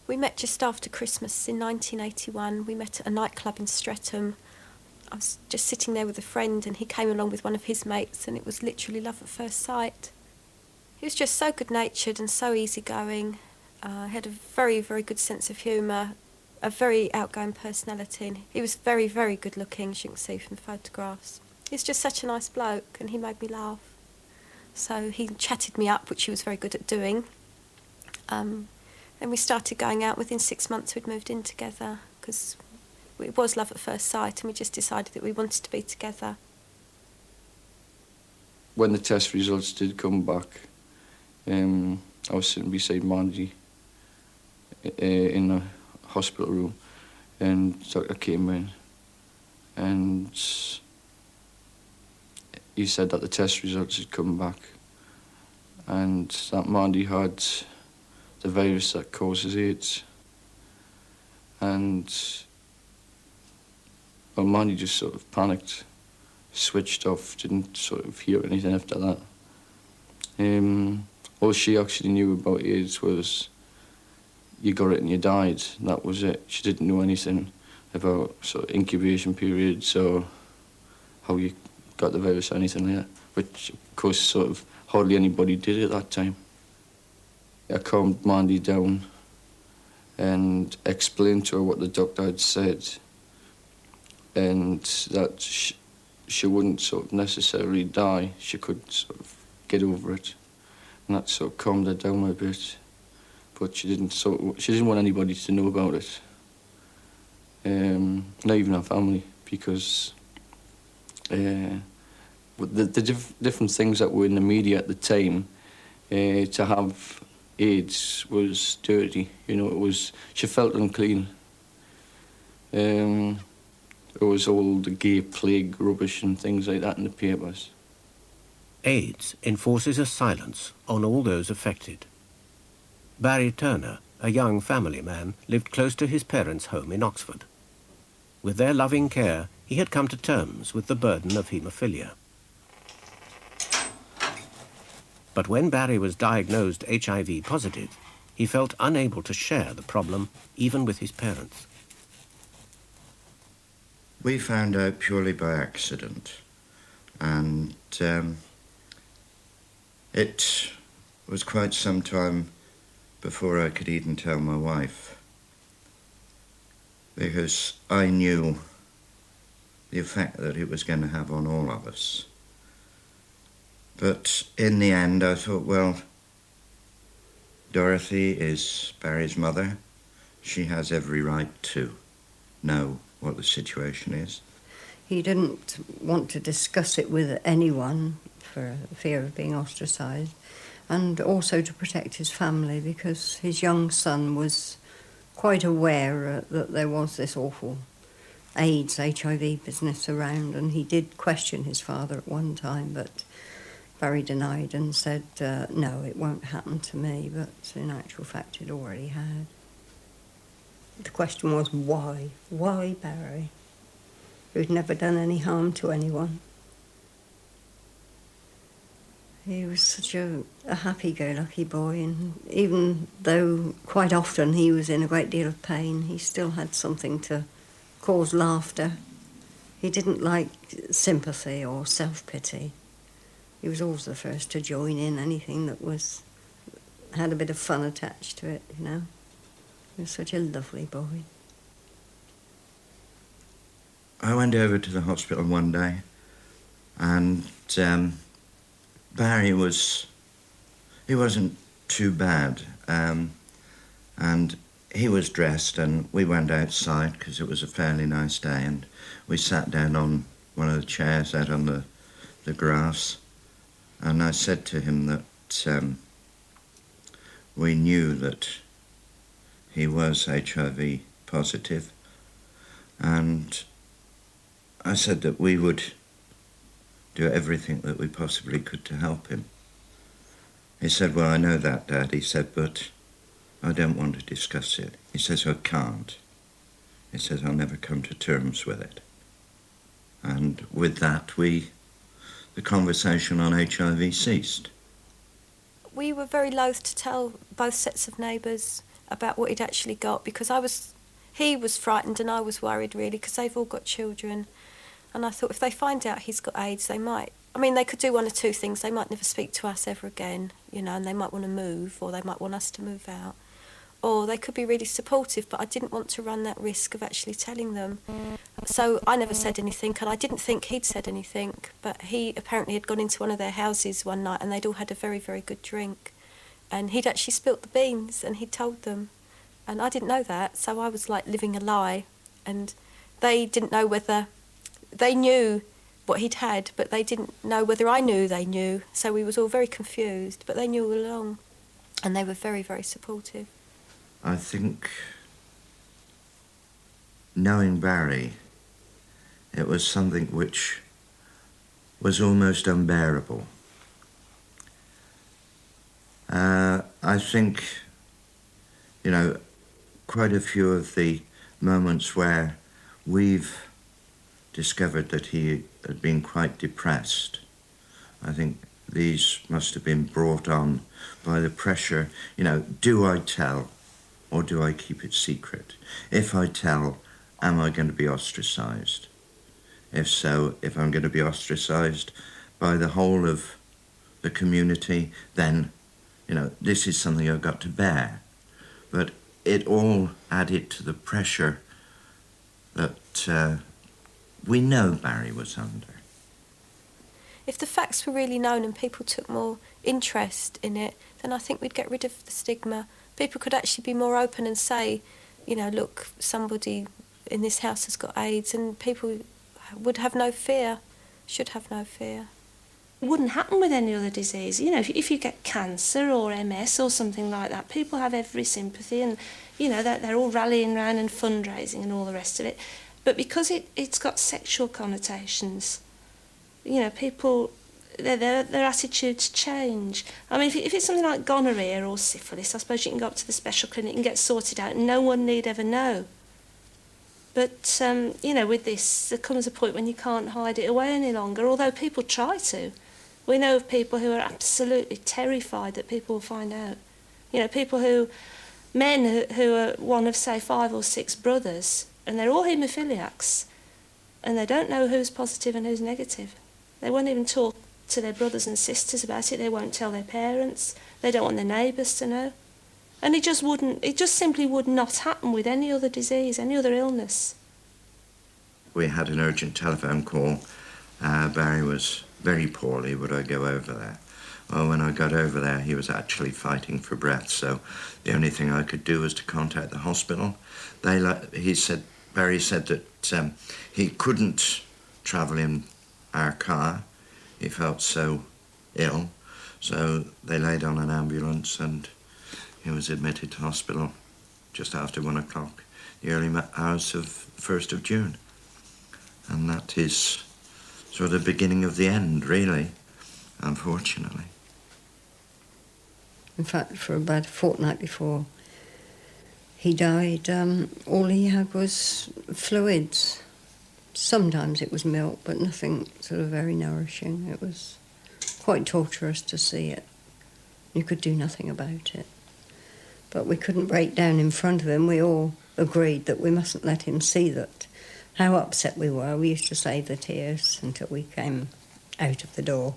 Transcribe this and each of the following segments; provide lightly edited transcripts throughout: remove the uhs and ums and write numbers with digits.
We met just after Christmas in 1981. We met at a nightclub in Streatham. I was just sitting there with a friend and he came along with one of his mates and it was literally love at first sight. He was just so good-natured and so easygoing. Had a very, very good sense of humour, a very outgoing personality. And he was very, very good-looking, as you can see from the photographs. He's just such a nice bloke and he made me laugh. So he chatted me up, which he was very good at doing. And we started going out. Within 6 months we'd moved in together because it was love at first sight and we just decided that we wanted to be together. When the test results did come back, I was sitting beside Mandy in the hospital room and the doctor came in and he said that the test results had come back and that Mandy had the virus that causes AIDS. And well, Mandy just sort of panicked, switched off, didn't sort of hear anything after that. All she actually knew about AIDS was you got it and you died. That was it. She didn't know anything about sort of incubation periods or how you got the virus or anything like that, which of course sort of hardly anybody did at that time. I calmed Mandy down and explained to her what the doctor had said and that she wouldn't sort of necessarily die. She could sort of get over it. And that sort of calmed her down a bit. But she didn't want anybody to know about it. Not even her family, because the different things that were in the media at the time, to have AIDS was dirty. You know, she felt unclean. There was all the gay plague rubbish and things like that in the papers. AIDS enforces a silence on all those affected. Barry Turner, a young family man, lived close to his parents' home in Oxford. With their loving care, he had come to terms with the burden of haemophilia. But when Barry was diagnosed HIV positive, he felt unable to share the problem even with his parents. We found out purely by accident, and it was quite some time before I could even tell my wife, because I knew the effect that it was going to have on all of us. But in the end, I thought, well, Dorothy is Barry's mother. She has every right to know what the situation is. He didn't want to discuss it with anyone for fear of being ostracised, and also to protect his family because his young son was quite aware that there was this awful AIDS, HIV business around, and he did question his father at one time, but Barry denied and said, no, it won't happen to me, but in actual fact it already had. The question was, why? Why Barry? Who'd never done any harm to anyone. He was such a happy-go-lucky boy, and even though quite often he was in a great deal of pain, he still had something to cause laughter. He didn't like sympathy or self-pity. He was always the first to join in anything that had a bit of fun attached to it, you know. He was such a lovely boy. I went over to the hospital one day, and Barry he wasn't too bad, and he was dressed, and we went outside because it was a fairly nice day, and we sat down on one of the chairs out on the grass, and I said to him that we knew that he was HIV positive, and I said that we would do everything that we possibly could to help him. He said, well, I know that, Dad. He said, but I don't want to discuss it. He says, I can't. He says, I'll never come to terms with it. And with that, the conversation on HIV ceased. We were very loath to tell both sets of neighbours. about what he'd actually got, because he was frightened and I was worried really, because they've all got children. And I thought if they find out he's got AIDS, they might, I mean, they could do one or two things. They might never speak to us ever again, you know, and they might want to move, or they might want us to move out. Or they could be really supportive, but I didn't want to run that risk of actually telling them. So I never said anything, and I didn't think he'd said anything, but he apparently had gone into one of their houses one night and they'd all had a very, very good drink. And he'd actually spilt the beans and he'd told them. And I didn't know that, so I was like living a lie. And they didn't know whether, they knew what he'd had, but they didn't know whether I knew they knew. So we was all very confused, but they knew all along. And they were very, very supportive. I think, knowing Barry, it was something which was almost unbearable. I think, you know, quite a few of the moments where we've discovered that he had been quite depressed, I think these must have been brought on by the pressure, you know, do I tell or do I keep it secret? If I tell, am I going to be ostracised? If so, if I'm going to be ostracised by the whole of the community, then, you know, this is something I've got to bear. But it all added to the pressure that we know Barry was under. If the facts were really known and people took more interest in it, then I think we'd get rid of the stigma. People could actually be more open and say, you know, look, somebody in this house has got AIDS, and people would have no fear, should have no fear. It wouldn't happen with any other disease. You know, if you get cancer or MS or something like that, people have every sympathy and, you know, they're all rallying around and fundraising and all the rest of it. But because it's got sexual connotations, you know, people, their attitudes change. I mean, if it's something like gonorrhea or syphilis, I suppose you can go up to the special clinic and get sorted out and no one need ever know. But, you know, with this, there comes a point when you can't hide it away any longer, although people try to. We know of people who are absolutely terrified that people will find out. You know, people men who are one of, say, 5 or 6 brothers, and they're all haemophiliacs, and they don't know who's positive and who's negative. They won't even talk to their brothers and sisters about it. They won't tell their parents. They don't want their neighbours to know. And it just simply would not happen with any other disease, any other illness. We had an urgent telephone call. Barry was very poorly. Would I go over there? Well, when I got over there, he was actually fighting for breath, so the only thing I could do was to contact the hospital. Barry said that he couldn't travel in our car. He felt so ill, so they laid on an ambulance and he was admitted to hospital just after 1 o'clock, the early hours of 1st of June. And that is sort of the beginning of the end, really, unfortunately. In fact, for about a fortnight before he died, all he had was fluids. Sometimes it was milk, but nothing sort of very nourishing. It was quite torturous to see it. You could do nothing about it. But we couldn't break down in front of him. We all agreed that we mustn't let him see that, how upset we were. We used to save the tears until we came out of the door.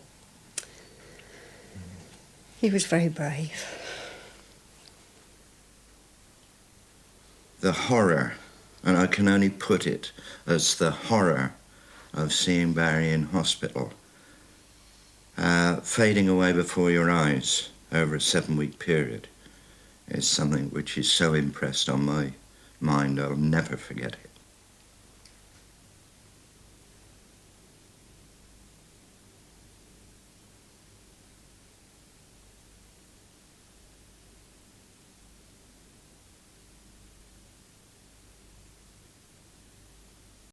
He was very brave. The horror, and I can only put it as the horror of seeing Barry in hospital, fading away before your eyes over a 7-week period, is something which is so impressed on my mind I'll never forget it.